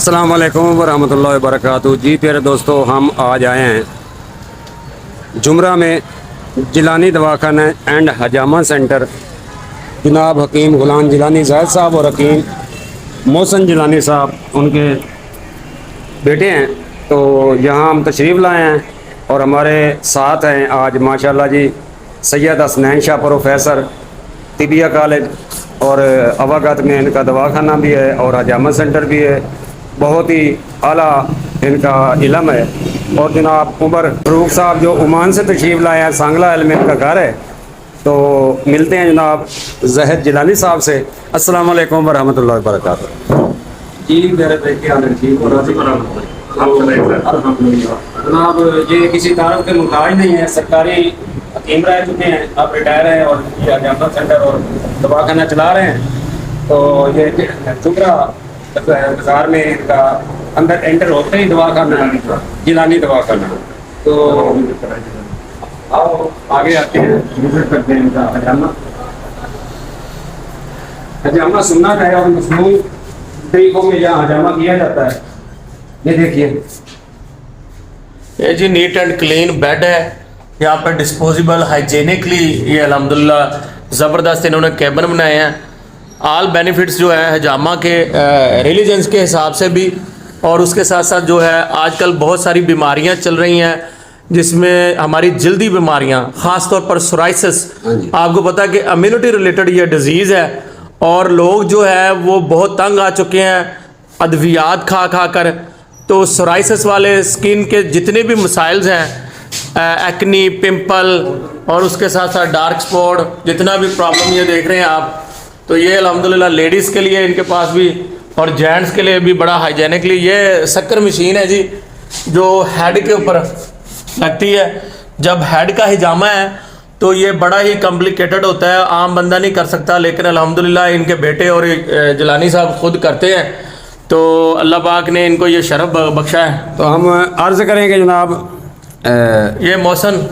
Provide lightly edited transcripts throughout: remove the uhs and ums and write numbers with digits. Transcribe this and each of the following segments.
अस्सलाम वालेकुम वरहमतुल्लाहि वबरकातुहू। जी प्यारे दोस्तों, हम आज आए हैं जुमरा में जिलानी दवाखाना एंड हजामा सेंटर। जनाब हकीम गुलाम जिलानी ज़ाहिद साहब और हकीम मोहसिन जिलानी साहब उनके बेटे हैं। तो यहाँ हम तशरीफ़ लाए हैं और हमारे साथ हैं आज माशाल्लाह जी सैयद हसनैन शाह प्रोफेसर तिबिया कॉलेज और अवागत में इनका दवाखाना भी है और हजामा सेंटर भी है। बहुत ही आला इनका इलम है। और जनाब उमर फरूक साहब जो ओमान से तशरीफ़ लाए हैं, सांगला इल्म इनका घर है। तो मिलते हैं जनाब ज़ाहिद जिलानी साहब से। अस्सलाम वालेकुम वरहमतुल्लाहि वबरकातुहू। जी मेरे जनाब ये किसी तारुफ के मुताज नहीं है, सरकारी हकीम रह चुके हैं, आप रिटायर हैं और ये हजामा सेंटर और दवाखाना चला रहे हैं। तो ये जुमरा बाजार में इनका अंदर एंटर होते ही दवाखाना जिलानी दवाखाना। तो आओ आगे आते हैं, विजिट करते हैं इनका हजामा। हजामा सुन्नत है और मसनून तरीकों में यहाँ हजामा किया जाता है। ये देखिए, ये जी नीट एंड क्लीन बेड है। यहाँ पर डिस्पोजेबल हाइजेनिकली ये अल्हम्दुलिल्लाह ज़बरदस्त इन्होंने कैबिन बनाए हैं। आल बेनिफिट्स जो है हजामा के रिलीजन्स के हिसाब से भी, और उसके साथ साथ जो है आजकल बहुत सारी बीमारियां चल रही हैं जिसमें हमारी जल्दी बीमारियां, ख़ास तौर पर सोराइसिस। आपको पता है कि इम्यूनिटी रिलेटेड ये डिजीज़ है और लोग जो है वो बहुत तंग आ चुके हैं अद्वियात खा खा कर। तो सोराइसिस वाले स्किन के जितने भी मसाइल्स हैं, एक्नी, पिंपल और उसके साथ साथ डार्क स्पॉट, जितना भी प्रॉब्लम ये देख रहे हैं आप, तो ये अल्हम्दुलिल्लाह लेडीज़ के लिए इनके पास भी और जेंट्स के लिए भी बड़ा हाइजेनिकली ये शक्कर मशीन है जी, जो हेड के ऊपर लगती है। जब हेड का हिजामा है तो ये बड़ा ही कॉम्प्लिकेटेड होता है, आम बंदा नहीं कर सकता, लेकिन अल्हम्दुलिल्लाह इनके बेटे और जिलानी साहब खुद करते हैं। तो अल्लाह पाक ने इनको ये शरफ बख्शा है। तो हम अर्ज़ करेंगे जनाब ये मोहसिन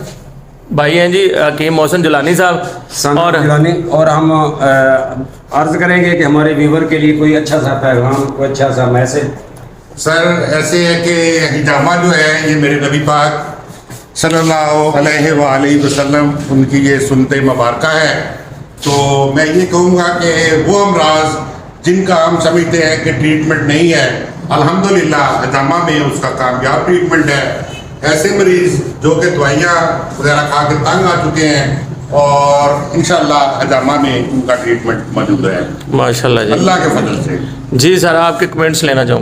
भाई हैं जी, हकीम मोहसिन जिलानी साहब और जिलानी, और हम अर्ज़ करेंगे कि हमारे व्यूवर के लिए कोई अच्छा सा पैगाम, कोई अच्छा सा मैसेज। सर ऐसे है कि हिजामा जो है ये मेरे नबी पाक सल्लल्लाहु अलैहि वसल्लम उनकी ये सुन्नत मुबारक है। तो मैं ये कहूँगा कि वो अमराज जिनका हम समझते हैं कि ट्रीटमेंट नहीं है, अल्हम्दुलिल्लाह हिजामा में उसका कामयाब ट्रीटमेंट है। ऐसे मरीज़ जो कि दवाइयाँ वगैरह खा के तंग आ चुके हैं और इंशाअल्लाह हिजामा में उनका ट्रीटमेंट मौजूद है माशाल्लाह जी, अल्लाह के फजल से। जी सर आपके कमेंट्स लेना चाहूँगा।